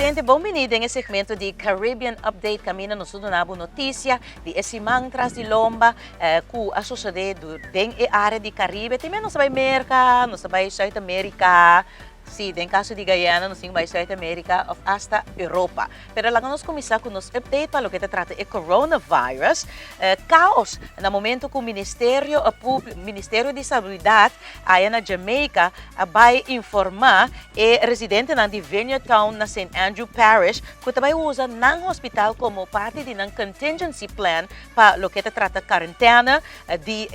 Presidente, bom-vindo em segmento de Caribbean Update kami na nasunod notícia de esimang tras de lomba ku a sucedido den área de Caribe, também não sabay America, não sabay South America. Sí, den caso de Guyana, nos by South America of hasta Europa. Pero lang nos começar com nos update para o que trata o coronavirus. Caos na momento que o Ministério de Saúde aí na Jamaica vai informar residente na Vineyard Town na St. Andrew Parish que também usa ng hospital como parte de ng contingency plan para o que trata quarentena de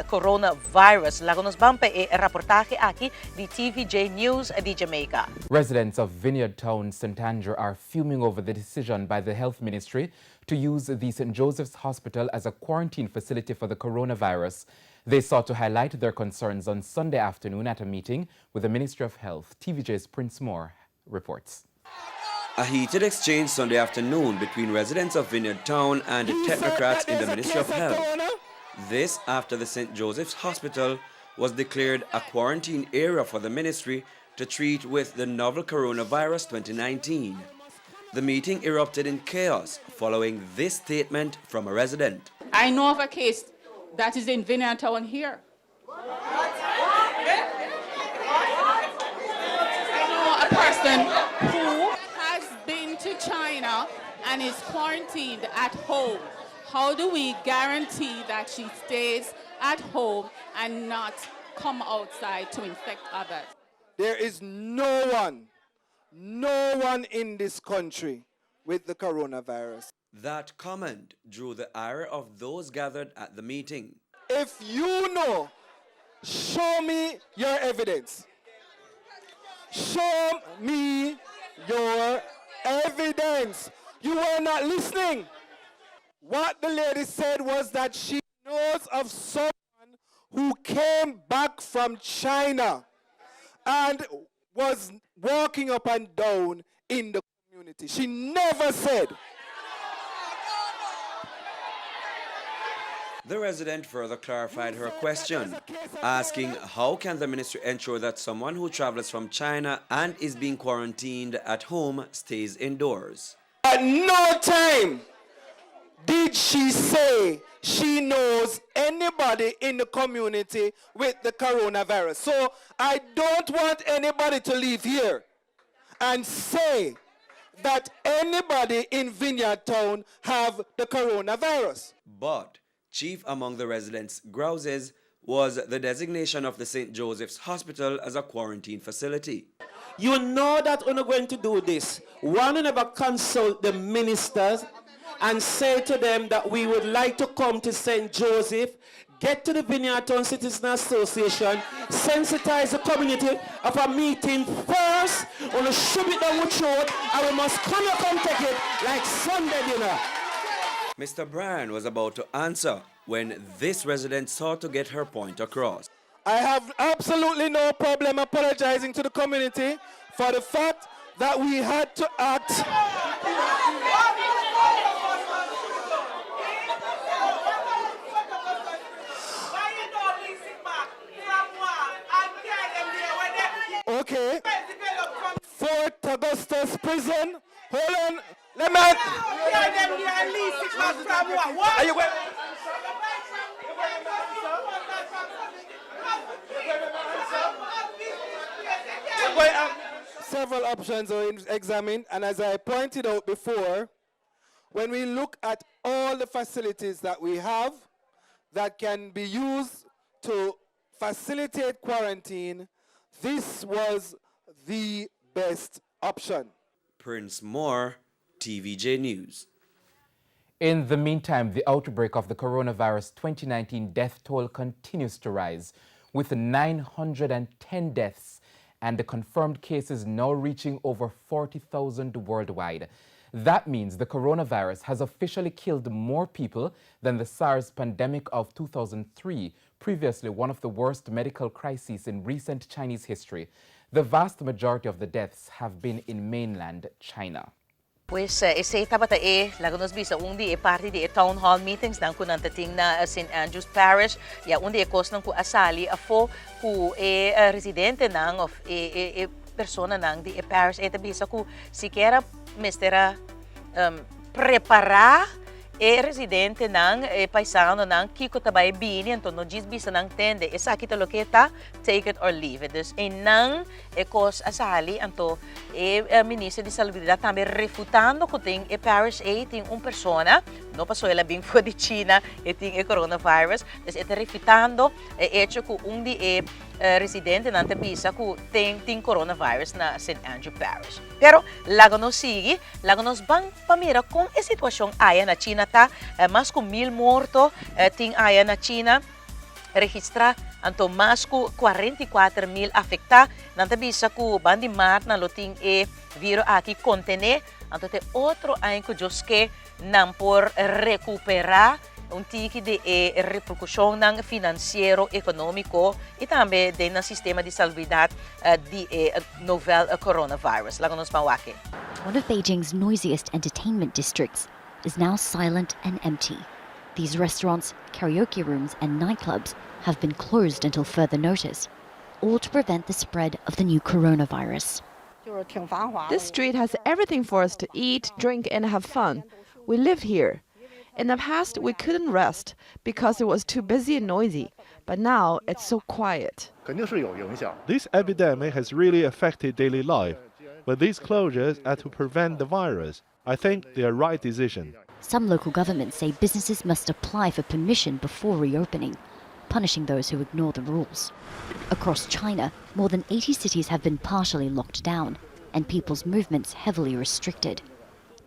coronavirus. Lang nos vamos para reportaje aqui de TVJ News de Jamaica. Residents of Vineyard Town, St. Andrew are fuming over the decision by the Health Ministry to use the St. Joseph's Hospital as a quarantine facility for the coronavirus. They sought to highlight their concerns on Sunday afternoon at a meeting with the Ministry of Health. TVJ's Prince Moore reports. A heated exchange Sunday afternoon between residents of Vineyard Town and the technocrats in the Ministry of Health. This after the St. Joseph's Hospital was declared a quarantine area for the ministry to treat with the novel coronavirus 2019. The meeting erupted in chaos following this statement from a resident. I know of a case that is in Vineyard Town here. I know a person who has been to China and is quarantined at home. How do we guarantee that she stays at home and not come outside to infect others? There is no one in this country with the coronavirus. That comment drew the ire of those gathered at the meeting. If you know, show me your evidence. Show me your evidence. You were not listening. What the lady said was that she knows of someone who came back from China and was walking up and down in the community. She never said. The resident further clarified her question, asking how can the ministry ensure that someone who travels from China and is being quarantined at home stays indoors. At no time did she say she knows anybody in the community with the coronavirus. So I don't want anybody to leave here and say that anybody in Vineyard Town have the coronavirus. But chief among the residents' grouses was the designation of the St. Joseph's Hospital as a quarantine facility. You know that we're not going to do this. One will never consult the ministers and say to them that we would like to come to St. Joseph, get to the Vineyard Town Citizen Association, sensitize the community of a meeting first, on a shove it down the throat, and we must come take it like Sunday dinner. Mr. Bryan was about to answer when this resident sought to get her point across. I have absolutely no problem apologizing to the community for the fact that we had to act. Okay. Fort Augustus Prison. Hold on. Let me. Are you Several options are examined, and as I pointed out before, when we look at all the facilities that we have that can be used to facilitate quarantine, this was the best option. Prince Moore, TVJ News. In the meantime, the outbreak of the coronavirus 2019 death toll continues to rise, with 910 deaths and the confirmed cases now reaching over 40,000 worldwide. That means the coronavirus has officially killed more people than the SARS pandemic of 2003, previously one of the worst medical crises in recent Chinese history. The vast majority of the deaths have been in mainland China. Pues ese tabata lagunos bisa undi parte di town hall meetings nang kunan tating na St. Andrew's Parish ya undi kos nang ku asali afo ku residente nang of persona nang di Paris ita bisa ku siquiera mistera preparar residente nang paisano nang kiko tabay bini anto no gis bisa nang tende esa kita loketa take it or leave it dus nang kos asali anto ministro di salubridad tambe refutando ko ting Paris ting persona no pasó ela bing fo di China ting coronavirus dus ete refutando hecho ku di residente nante bisa ku ting coronavirus na St. Andrew Parish. Pero lago nos sige, lago nos bang pamira kung sitwasyon aya na China ta, mas ku 1,000 morto ting aya na China, registra anto mas ku 44,000 afekta, nante bisa ku bandi mat na loting viro aki kontene, anto te otro ayon ku Diyos ke nang por recuperar un tiki de repercussão ng finansiero econômico e também de na sistema de salubridade de novel coronavirus. Lago nos mawake. One of Beijing's noisiest entertainment districts is now silent and empty. These restaurants, karaoke rooms and nightclubs have been closed until further notice, all to prevent the spread of the new coronavirus. This street has everything for us to eat, drink and have fun. We live here. In the past, we couldn't rest because it was too busy and noisy, but now it's so quiet. This epidemic has really affected daily life, but these closures are to prevent the virus. I think they are right decision. Some local governments say businesses must apply for permission before reopening, punishing those who ignore the rules. Across China, more than 80 cities have been partially locked down, and people's movements heavily restricted.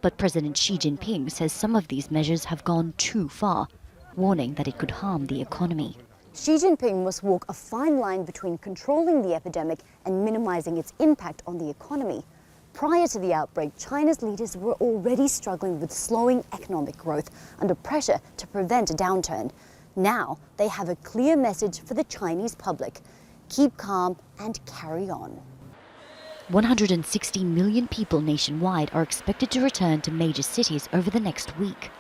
But President Xi Jinping says some of these measures have gone too far, warning that it could harm the economy. Xi Jinping must walk a fine line between controlling the epidemic and minimizing its impact on the economy. Prior to the outbreak, China's leaders were already struggling with slowing economic growth under pressure to prevent a downturn. Now they have a clear message for the Chinese public: keep calm and carry on. 160 million people nationwide are expected to return to major cities over the next week.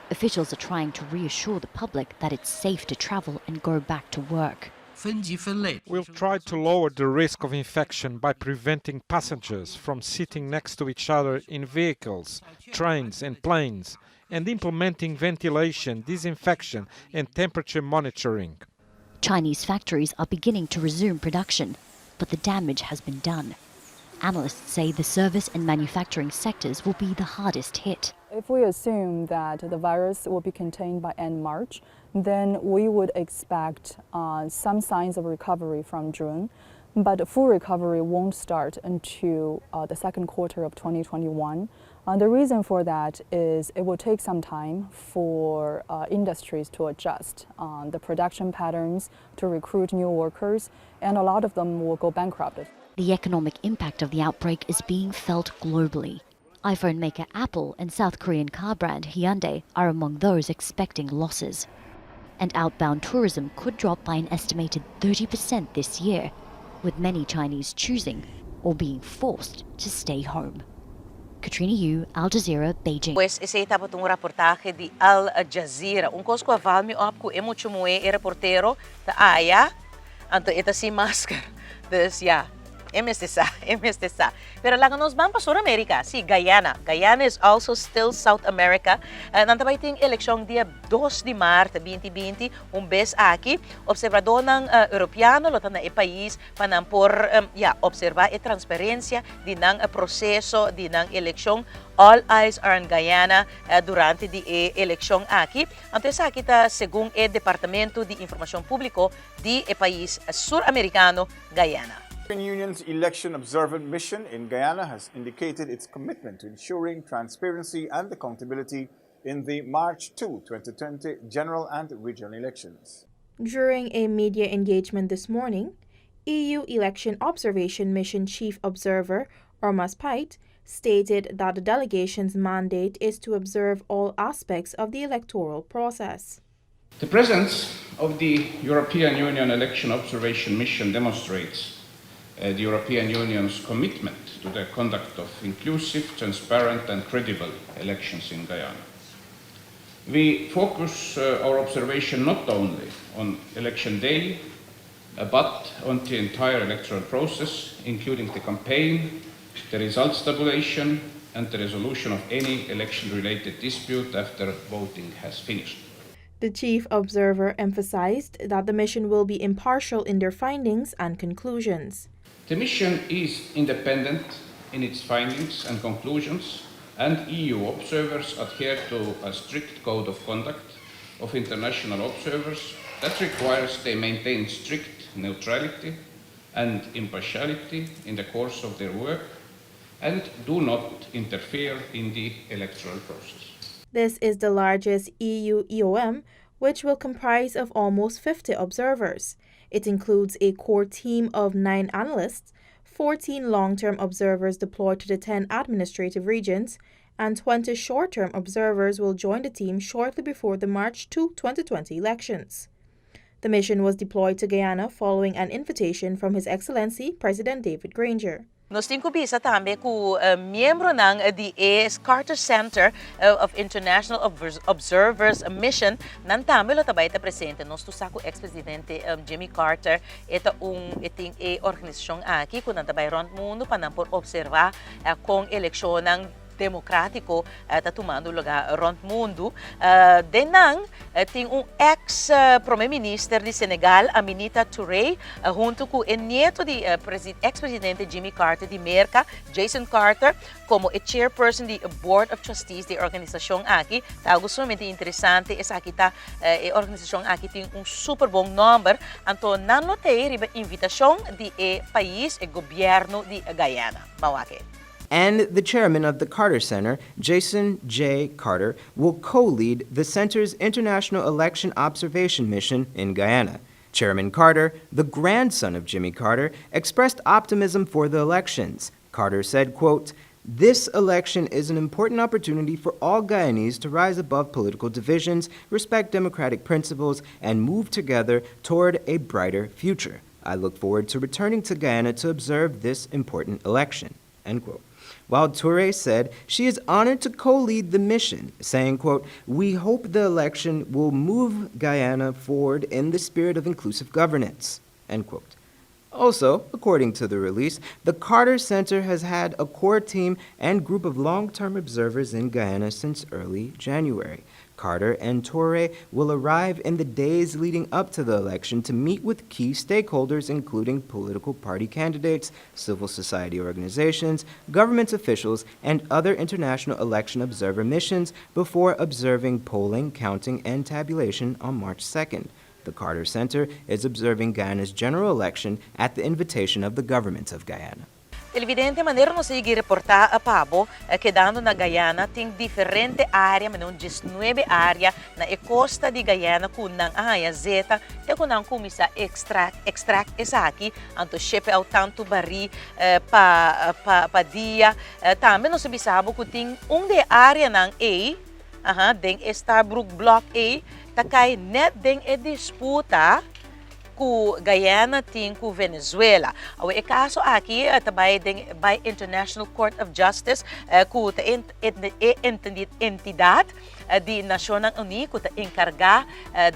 Officials are trying to reassure the public that it's safe to travel and go back to work. We've tried to lower the risk of infection by preventing passengers from sitting next to each other in vehicles, trains and planes, and implementing ventilation, disinfection and temperature monitoring. Chinese factories are beginning to resume production, but the damage has been done. Analysts say the service and manufacturing sectors will be the hardest hit. If we assume that the virus will be contained by end March, then we would expect some signs of recovery from June, but full recovery won't start until the second quarter of 2021. The reason for that is it will take some time for industries to adjust the production patterns, to recruit new workers, and a lot of them will go bankrupt. The economic impact of the outbreak is being felt globally. iPhone maker Apple and South Korean car brand Hyundai are among those expecting losses. And outbound tourism could drop by an estimated 30% this year, with many Chinese choosing or being forced to stay home. Katrina Yu, Al Jazeera, Beijing. Pues ese tapos un reportaje de Al Jazeera. Un kosko avalmi op ku emochumue reportero ta aya anto ita si masker. Dus ja. MSTSA. Pero lang nos van pa Sur America, si Guyana. Guyana is also still South America. Nantabay ting eleksyon dia 2 de Março 2020, bes aqui, observador ng Europeano, lotan na país, panampor observar transparencia di ng proseso di ng eleksyon. All eyes are on Guyana durante di eleksyon aqui. Anto sa kita según Departamento de Información Público di país Sur-Americano, Guyana. The European Union's Election Observant Mission in Guyana has indicated its commitment to ensuring transparency and accountability in the March 2, 2020 general and regional elections. During a media engagement this morning, EU Election Observation Mission Chief Observer Ormas Pait stated that the delegation's mandate is to observe all aspects of the electoral process. The presence of the European Union Election Observation Mission demonstrates the European Union's commitment to the conduct of inclusive, transparent and credible elections in Guyana. We focus our observation not only on election day, but on the entire electoral process, including the campaign, the results tabulation, and the resolution of any election-related dispute after voting has finished. The chief observer emphasized that the mission will be impartial in their findings and conclusions. The mission is independent in its findings and conclusions, and EU observers adhere to a strict code of conduct of international observers that requires they maintain strict neutrality and impartiality in the course of their work and do not interfere in the electoral process. This is the largest EU EOM, which will comprise of almost 50 observers. It includes a core team of 9 analysts, 14 long-term observers deployed to the 10 administrative regions, and 20 short-term observers will join the team shortly before the March 2, 2020 elections. The mission was deployed to Guyana following an invitation from His Excellency President David Granger. Nos tinkubisa tambe ku miyembro ng DA Carter Center of International Observers Mission nan tambe lo tabay ta presente nos tu saku ex-presidente Jimmy Carter iting organisasyon aki kun nan tabay rond mundo panampor observa kung eleksyon ng demokratiko tatumando lugar rond mundo denang ting ex-Prime Minister di Senegal Aminata Touré junto com o nieto de ex-presidente Jimmy Carter de Merca, Jason Carter, como chairperson di Board of Trustees de organizasyong aki. Algo sumamente interessante esa kita organizasyong aki ting super bom number anto nanlotei riba invitasyon di país e gobyerno di Guyana. Mawake. And the chairman of the Carter Center, Jason J. Carter, will co-lead the center's International Election Observation Mission in Guyana. Chairman Carter, the grandson of Jimmy Carter, expressed optimism for the elections. Carter said, quote, "This election is an important opportunity for all Guyanese to rise above political divisions, respect democratic principles, and move together toward a brighter future. I look forward to returning to Guyana to observe this important election." End quote. While Touré said she is honored to co-lead the mission, saying, quote, "We hope the election will move Guyana forward in the spirit of inclusive governance," end quote. Also, according to the release, the Carter Center has had a core team and group of long-term observers in Guyana since early January. Carter and Touré will arrive in the days leading up to the election to meet with key stakeholders, including political party candidates, civil society organizations, government officials, and other international election observer missions before observing polling, counting, and tabulation on March 2nd. The Carter Center is observing Guyana's general election at the invitation of the government of Guyana. Televidente, manero no sige reporta a Pabo que dando na Guyana ting diferente área, manon 19 área na costa de Guyana kunang aya zeta te kunang kumisa extract esaki anto shepe au tanto bari pa dia também no subisabo kuting de área ng A deng Starbrook Block A takay net deng disputa ku Guyana ting ku Venezuela. Awe kaso aki tabay ding by International Court of Justice ku ta entidad di Nasyonang Uni ku ta enkarga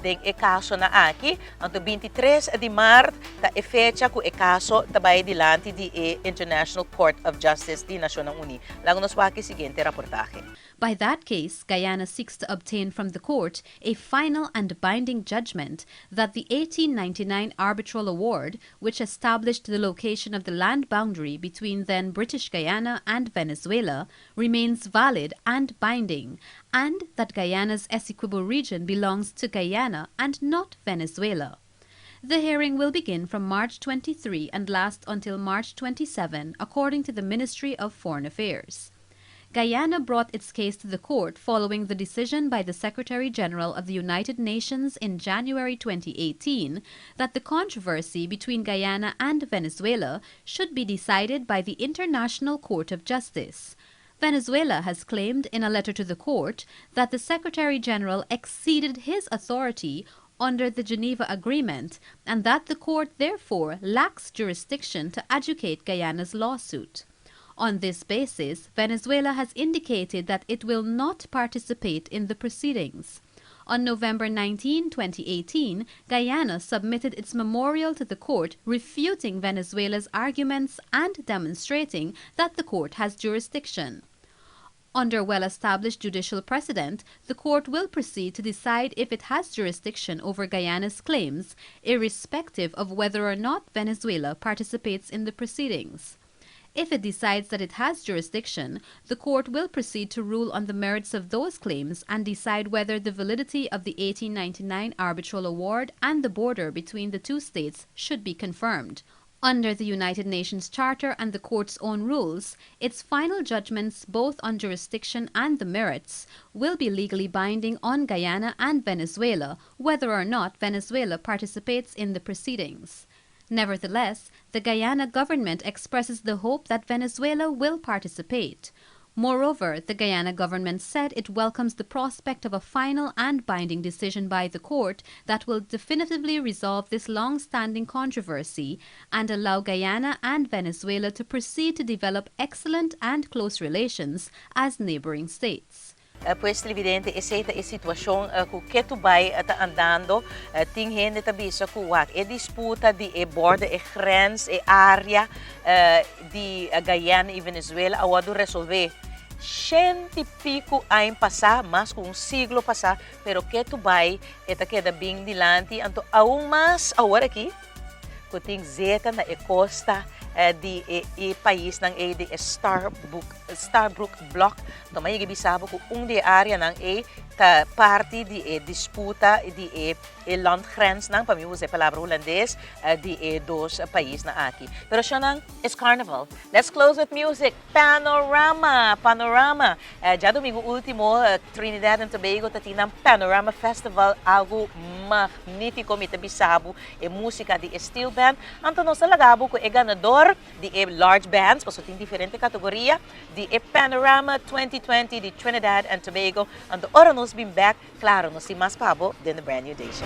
ding kaso na aki anto 23 de Mart ta fecha ku kaso tabay dilanti di International Court of Justice di Nasyonang Uni. Lago nos waki siguiente reportaje. By that case, Guyana seeks to obtain from the court a final and binding judgment that the 1899 Arbitral Award, which established the location of the land boundary between then British Guyana and Venezuela, remains valid and binding, and that Guyana's Essequibo region belongs to Guyana and not Venezuela. The hearing will begin from March 23 and last until March 27, according to the Ministry of Foreign Affairs. Guyana brought its case to the court following the decision by the Secretary-General of the United Nations in January 2018 that the controversy between Guyana and Venezuela should be decided by the International Court of Justice. Venezuela has claimed in a letter to the court that the Secretary-General exceeded his authority under the Geneva Agreement and that the court therefore lacks jurisdiction to adjudicate Guyana's lawsuit. On this basis, Venezuela has indicated that it will not participate in the proceedings. On November 19, 2018, Guyana submitted its memorial to the court refuting Venezuela's arguments and demonstrating that the court has jurisdiction. Under well-established judicial precedent, the court will proceed to decide if it has jurisdiction over Guyana's claims, irrespective of whether or not Venezuela participates in the proceedings. If it decides that it has jurisdiction, the court will proceed to rule on the merits of those claims and decide whether the validity of the 1899 arbitral award and the border between the two states should be confirmed. Under the United Nations Charter and the court's own rules, its final judgments both on jurisdiction and the merits will be legally binding on Guyana and Venezuela, whether or not Venezuela participates in the proceedings. Nevertheless, the Guyana government expresses the hope that Venezuela will participate. Moreover, the Guyana government said it welcomes the prospect of a final and binding decision by the court that will definitively resolve this long-standing controversy and allow Guyana and Venezuela to proceed to develop excellent and close relations as neighboring states. Pues televidente, essa é a situação que tu vai andando, tem gente também sa kuwak, disputa de border, grens, área de Guyana e Venezuela, awado resolver. 100 anos passar, mais que siglo passar, pero que tu vai, queda bem dilante, então, aún mais, agora aqui, que tem zeta na costa de país ng de Starbrook Block, então, may gibisabo ko de área ng parte de disputa de landgrens ng pamilya sa palavra holandês de dos países na aqui. Pero siya nang is Carnival. Let's close with music. Panorama. Já domingo último, Trinidad and Tobago tatinang Panorama Festival, algo magnífico, mitabisabo, música de steel band. Anto sa lagabo ko ganador de large bands, paso ting diferente kategoria de Panorama 2020 de Trinidad and Tobago. Anto ora nos been back, claro, no si mas pabo, then the brand new day show.